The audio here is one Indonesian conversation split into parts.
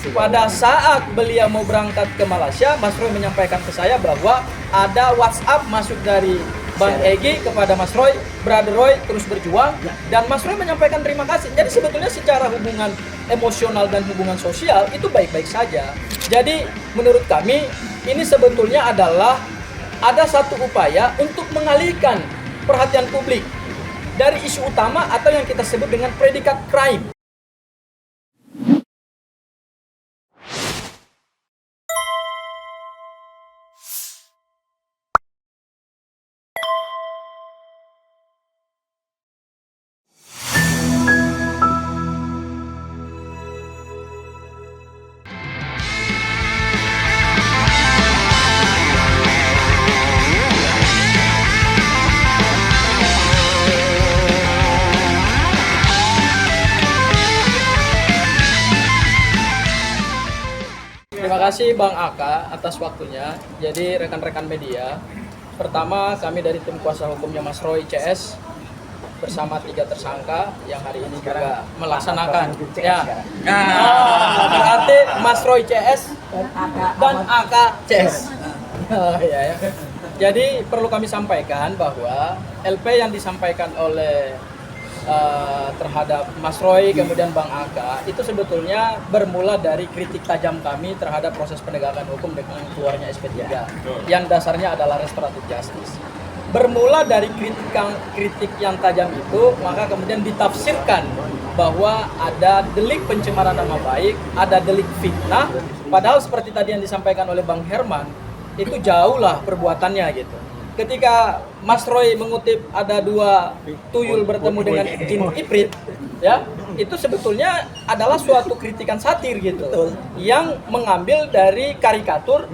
pada saat beliau mau berangkat ke Malaysia, Mas Roy menyampaikan ke saya bahwa ada WhatsApp masuk dari Bang Egy kepada Mas Roy, Brother Roy terus berjuang, dan Mas Roy menyampaikan terima kasih. Jadi sebetulnya secara hubungan emosional dan hubungan sosial itu baik-baik saja. Jadi menurut kami ini sebetulnya adalah ada satu upaya untuk mengalihkan perhatian publik dari isu utama atau yang kita sebut dengan predikat crime. Terima kasih Bang Aka atas waktunya. Jadi rekan-rekan media, pertama kami dari tim kuasa hukumnya Mas Roy CS bersama 3 tersangka yang hari ini juga melaksanakan. Ya. Berarti Mas Roy CS dan Aka CS. Oh, iya, ya. Jadi perlu kami sampaikan bahwa LP yang disampaikan oleh terhadap Mas Roy kemudian Bang Aka itu sebetulnya bermula dari kritik tajam kami terhadap proses penegakan hukum dengan keluarnya SP3 yang dasarnya adalah restoratif justice. Bermula dari kritik yang tajam itu, maka kemudian ditafsirkan bahwa ada delik pencemaran nama baik, ada delik fitnah, padahal seperti tadi yang disampaikan oleh Bang Herman, itu jauhlah perbuatannya gitu. Ketika Mas Roy mengutip ada 2 tuyul bertemu dengan jin iprit, ya, itu sebetulnya adalah suatu kritikan satir gitu, yang mengambil dari karikatur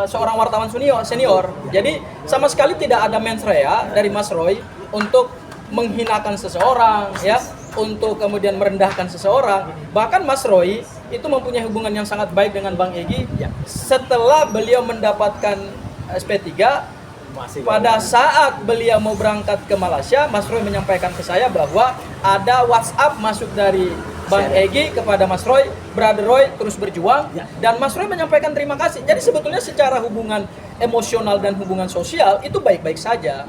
seorang wartawan senior. Jadi sama sekali tidak ada mens rea dari Mas Roy untuk menghinakan seseorang, ya, untuk kemudian merendahkan seseorang. Bahkan Mas Roy itu mempunyai hubungan yang sangat baik dengan Bang Egy. Setelah beliau mendapatkan SP3, pada saat beliau mau berangkat ke Malaysia, Mas Roy menyampaikan ke saya bahwa ada WhatsApp masuk dari Bang Egy kepada Mas Roy, Brother Roy terus berjuang, dan Mas Roy menyampaikan terima kasih. Jadi sebetulnya secara hubungan emosional dan hubungan sosial itu baik-baik saja.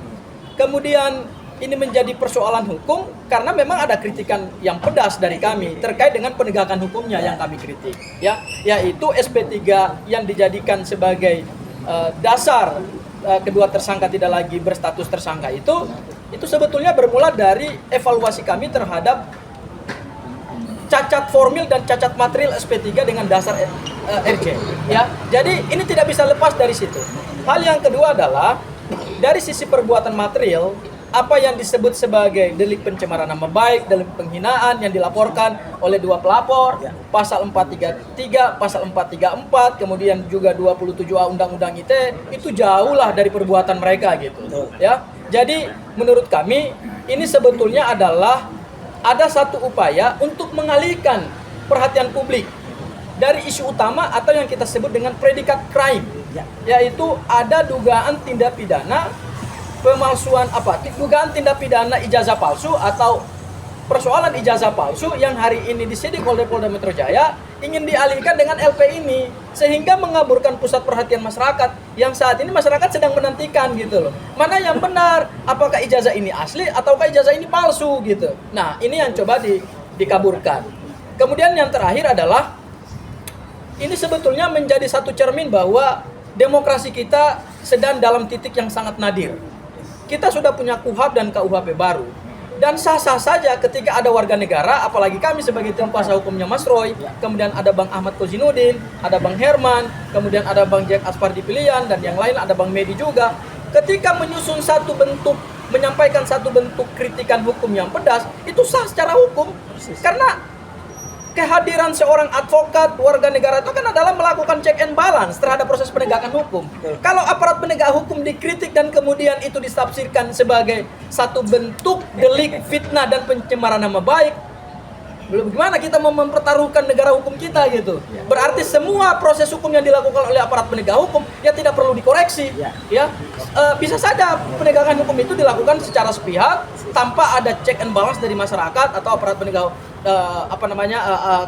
Kemudian ini menjadi persoalan hukum karena memang ada kritikan yang pedas dari kami terkait dengan penegakan hukumnya yang kami kritik, ya, yaitu SP3 yang dijadikan sebagai dasar kedua tersangka tidak lagi berstatus tersangka itu sebetulnya bermula dari evaluasi kami terhadap cacat formil dan cacat material SP3 dengan dasar RJ, ya. Jadi ini tidak bisa lepas dari situ. Hal yang kedua adalah dari sisi perbuatan material, apa yang disebut sebagai delik pencemaran nama baik, delik penghinaan yang dilaporkan oleh 2 pelapor, pasal 433, pasal 434, kemudian juga 27A Undang-Undang ITE, itu jauhlah dari perbuatan mereka gitu. Ya. Jadi menurut kami ini sebetulnya adalah ada satu upaya untuk mengalihkan perhatian publik dari isu utama atau yang kita sebut dengan predikat crime, yaitu ada dugaan tindak pidana pemalsuan dugaan tindak pidana ijazah palsu atau persoalan ijazah palsu yang hari ini disidik oleh Polda Metro Jaya ingin dialihkan dengan LP ini, sehingga mengaburkan pusat perhatian masyarakat yang saat ini masyarakat sedang menantikan gitu loh. Mana yang benar, apakah ijazah ini asli ataukah ijazah ini palsu gitu. Nah, ini yang coba dikaburkan. Kemudian yang terakhir adalah ini sebetulnya menjadi satu cermin bahwa demokrasi kita sedang dalam titik yang sangat nadir. Kita sudah punya KUHP dan KUHP baru. Dan sah-sah saja ketika ada warga negara, apalagi kami sebagai tim kuasa hukumnya Mas Roy, kemudian ada Bang Ahmad Kozinudin, ada Bang Herman, kemudian ada Bang Jack Aspardi Pilihan, dan yang lain ada Bang Medi juga. Ketika menyusun satu bentuk, menyampaikan satu bentuk kritikan hukum yang pedas, itu sah secara hukum. Karena kehadiran seorang advokat warga negara itu kan adalah melakukan check and balance terhadap proses penegakan hukum. Kalau aparat penegak hukum dikritik dan kemudian itu ditafsirkan sebagai satu bentuk delik fitnah dan pencemaran nama baik, bagaimana kita mempertaruhkan negara hukum kita gitu? Berarti semua proses hukum yang dilakukan oleh aparat penegak hukum ya tidak perlu dikoreksi, ya. Bisa saja penegakan hukum itu dilakukan secara sepihak tanpa ada check and balance dari masyarakat atau aparat penegak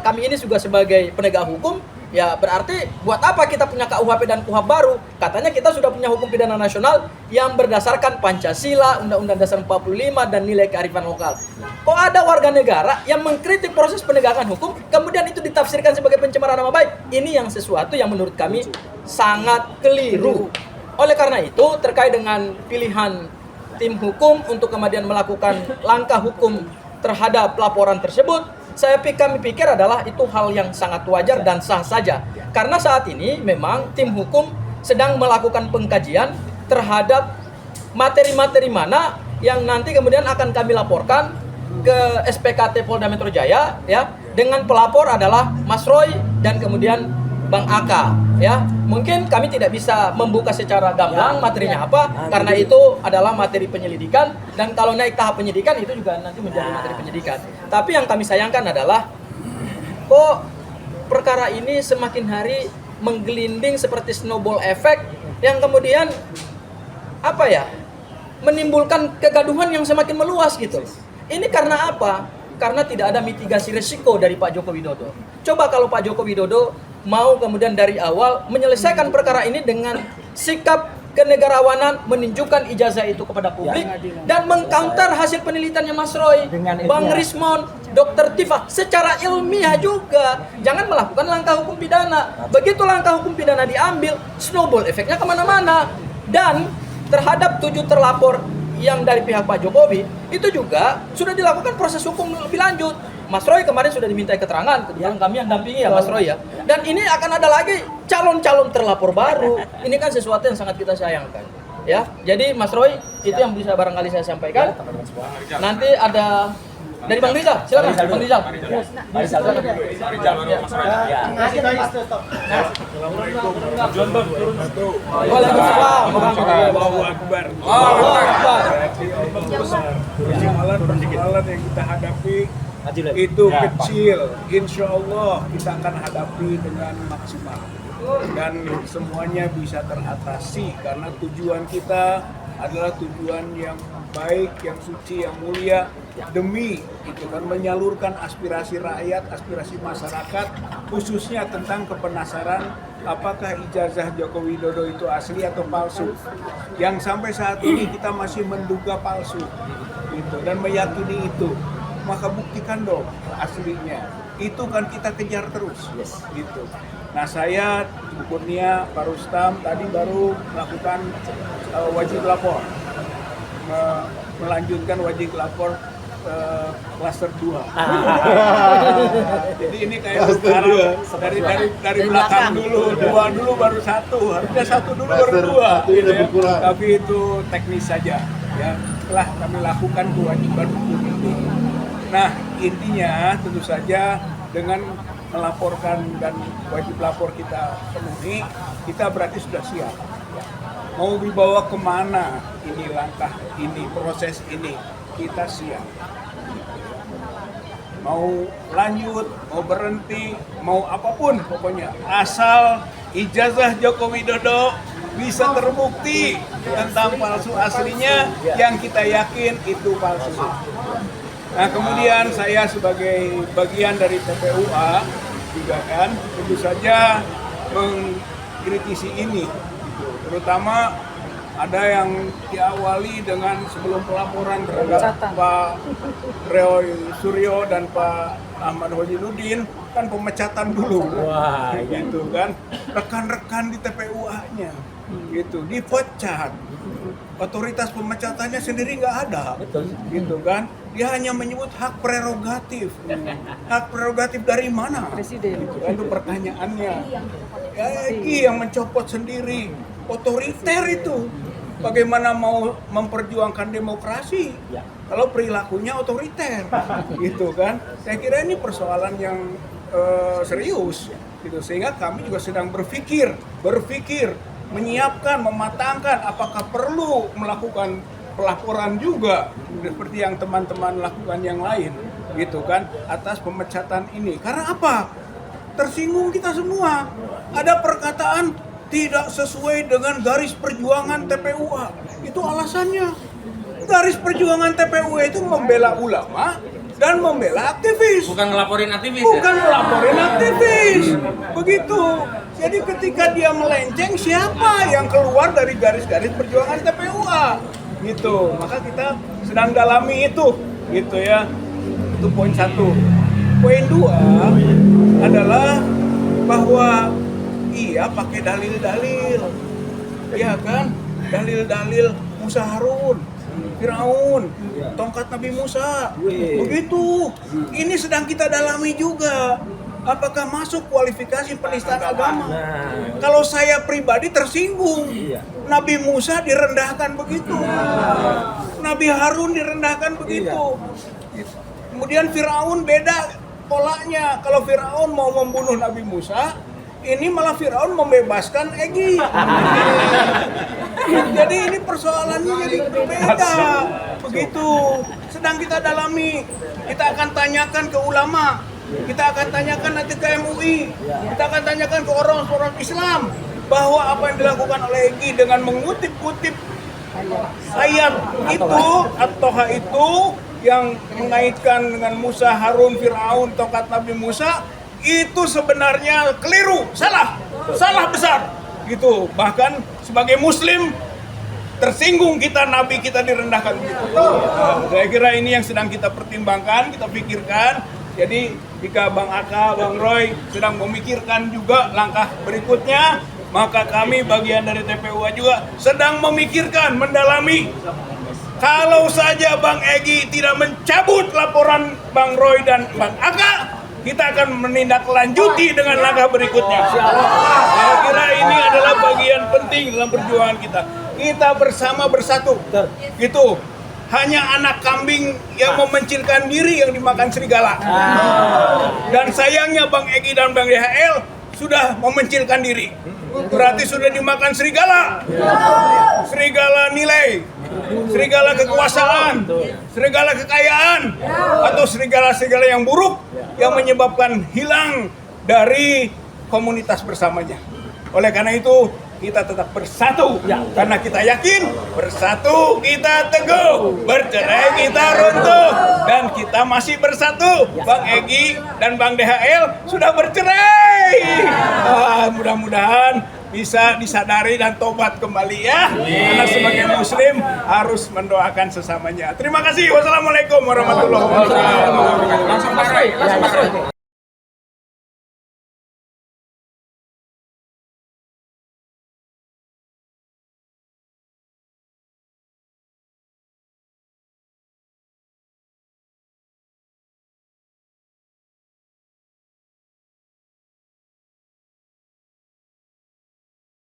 kami ini juga sebagai penegak hukum, ya berarti buat apa kita punya KUHP dan KUHP baru? Katanya kita sudah punya hukum pidana nasional yang berdasarkan Pancasila, Undang-Undang Dasar 45 dan nilai kearifan lokal. Kok ada warga negara yang mengkritik proses penegakan hukum, kemudian itu ditafsirkan sebagai pencemaran nama baik? Ini yang sesuatu yang menurut kami sangat keliru. Oleh karena itu, terkait dengan pilihan tim hukum untuk kemudian melakukan langkah hukum terhadap laporan tersebut, kami pikir adalah itu hal yang sangat wajar dan sah saja. Karena saat ini memang tim hukum sedang melakukan pengkajian terhadap materi-materi mana yang nanti kemudian akan kami laporkan ke SPKT Polda Metro Jaya, ya, dengan pelapor adalah Mas Roy dan kemudian Bang Aka, ya. Mungkin kami tidak bisa membuka secara gamblang materinya apa, karena itu adalah materi penyelidikan, dan kalau naik tahap penyidikan itu juga nanti menjadi materi penyidikan. Tapi yang kami sayangkan adalah kok perkara ini semakin hari menggelinding seperti snowball effect yang kemudian menimbulkan kegaduhan yang semakin meluas gitu. Ini karena apa? Karena tidak ada mitigasi risiko dari Pak Joko Widodo. Coba kalau Pak Joko Widodo mau kemudian dari awal menyelesaikan perkara ini dengan sikap kenegarawanan, menunjukkan ijazah itu kepada publik dan mengcounter hasil penelitiannya Mas Roy, Bang Rismon, Dr. Tifa secara ilmiah juga. Jangan melakukan langkah hukum pidana. Begitu langkah hukum pidana diambil, snowball efeknya kemana-mana. Dan terhadap 7 terlapor yang dari pihak Pak Jokowi, itu juga sudah dilakukan proses hukum lebih lanjut. Mas Roy kemarin sudah dimintai keterangan, kebetulan kami yang dampingi ya Mas Roy ya. Dan ini akan ada lagi calon-calon terlapor baru. Ini kan sesuatu yang sangat kita sayangkan. Ya, jadi Mas Roy itu yang bisa barangkali saya sampaikan. Nanti ada dari Bang Rizal, silakan Bang Rizal. Waalaikumsalam. Allahu Akbar. Persoalan yang kita hadapi itu kecil, insya Allah kita akan hadapi dengan maksimal dan semuanya bisa teratasi karena tujuan kita adalah tujuan yang baik, yang suci, yang mulia demi itu kan menyalurkan aspirasi rakyat, aspirasi masyarakat khususnya tentang kepenasaran apakah ijazah Joko Widodo itu asli atau palsu, yang sampai saat ini kita masih menduga palsu gitu, dan meyakini itu. Maka buktikan dong aslinya. Itu kan kita kejar terus, gitu. Nah saya, Bu Kurnia, Pak Rustam tadi baru melakukan wajib lapor, melanjutkan wajib lapor klaster 2. Jadi ini kayak dari belakang dulu, 2 dulu baru 1, harusnya 1 dulu baru 2. Gitu ya. Tapi itu teknis saja, ya. Setelah kami lakukan kewajiban hukum itu. Nah, intinya tentu saja dengan melaporkan dan wajib lapor kita penuhi, kita berarti sudah siap. Mau dibawa kemana ini langkah ini, proses ini, kita siap. Mau lanjut, mau berhenti, mau apapun pokoknya. Asal ijazah Joko Widodo bisa terbukti tentang palsu aslinya, yang kita yakin itu palsu. Nah kemudian saya sebagai bagian dari TPUA juga kan tentu saja mengkritisi ini, terutama ada yang diawali dengan sebelum pelaporan terhadap Pak Roy Suryo dan Pak Ahmad Hojinuddin kan pemecatan dulu. Wah, gitu kan, rekan-rekan di TPUA-nya gitu dipecat, otoritas pemecatannya sendiri nggak ada, gitu kan, dia hanya menyebut hak prerogatif. Hak prerogatif dari mana? Presiden. Gitu kan, itu pertanyaannya. Ya, yang mencopot sendiri, otoriter itu. Bagaimana mau memperjuangkan demokrasi kalau perilakunya otoriter, gitu kan? Saya kira ini persoalan yang serius, gitu. Sehingga kami juga sedang berpikir, menyiapkan, mematangkan apakah perlu melakukan pelaporan juga seperti yang teman-teman lakukan yang lain, gitu kan, atas pemecatan ini. Karena apa? Tersinggung kita semua. Ada perkataan tidak sesuai dengan garis perjuangan TPUA. Itu alasannya. Garis perjuangan TPUA itu membela ulama dan membela aktivis. Bukan ngelaporin aktivis Bukan ya? melaporin aktivis. Begitu. Jadi ketika dia melenceng, siapa yang keluar dari garis-garis perjuangan TPUA? Gitu. Maka kita sedang dalami itu. Gitu ya. Itu poin 1. Poin 2 adalah bahwa ia pakai dalil-dalil. Iya kan? Dalil-dalil Musa Harun, Firaun, tongkat Nabi Musa. Begitu. Ini sedang kita dalami juga. Apakah masuk kualifikasi penistaan agama? Kalau saya pribadi tersinggung. Nabi Musa direndahkan begitu. Nabi Harun direndahkan begitu. Kemudian Firaun beda polanya. Kalau Firaun mau membunuh Nabi Musa, ini malah Firaun membebaskan Egy. Jadi ini persoalannya jadi berbeda. Begitu. Sedang kita dalami. Kita akan tanyakan ke ulama. Kita akan tanyakan nanti ke MUI. Kita akan tanyakan ke orang-orang Islam bahwa apa yang dilakukan oleh Egy dengan mengutip-utip ayat itu atau itu yang mengaitkan dengan Musa, Harun, Firaun, tongkat Nabi Musa itu sebenarnya keliru, salah besar gitu. Bahkan sebagai Muslim tersinggung kita, Nabi kita direndahkan gitu. Saya kira ini yang sedang kita pertimbangkan, kita pikirkan. Jadi jika Bang Aka, Bang Roy sedang memikirkan juga langkah berikutnya, maka kami bagian dari TPUA juga sedang memikirkan, mendalami. Kalau saja Bang Egy tidak mencabut laporan Bang Roy dan Bang Aka, kita akan menindaklanjuti dengan langkah berikutnya. Saya kira ini adalah bagian penting dalam perjuangan kita. Kita bersama bersatu. Gitu. Hanya anak kambing yang memencilkan diri yang dimakan serigala. Dan sayangnya Bang Egy dan Bang DHL sudah memencilkan diri. Berarti sudah dimakan serigala. Serigala nilai, serigala kekuasaan, serigala kekayaan, atau serigala-serigala yang buruk yang menyebabkan hilang dari komunitas bersamanya. Oleh karena itu kita tetap bersatu, karena kita yakin bersatu kita teguh, bercerai kita runtuh, dan kita masih bersatu. Bang Egy dan Bang DHL sudah bercerai. Mudah-mudahan bisa disadari dan tobat kembali ya. Karena sebagai Muslim harus mendoakan sesamanya. Terima kasih. Wassalamualaikum warahmatullahi wabarakatuh. Langsung Mas Roy.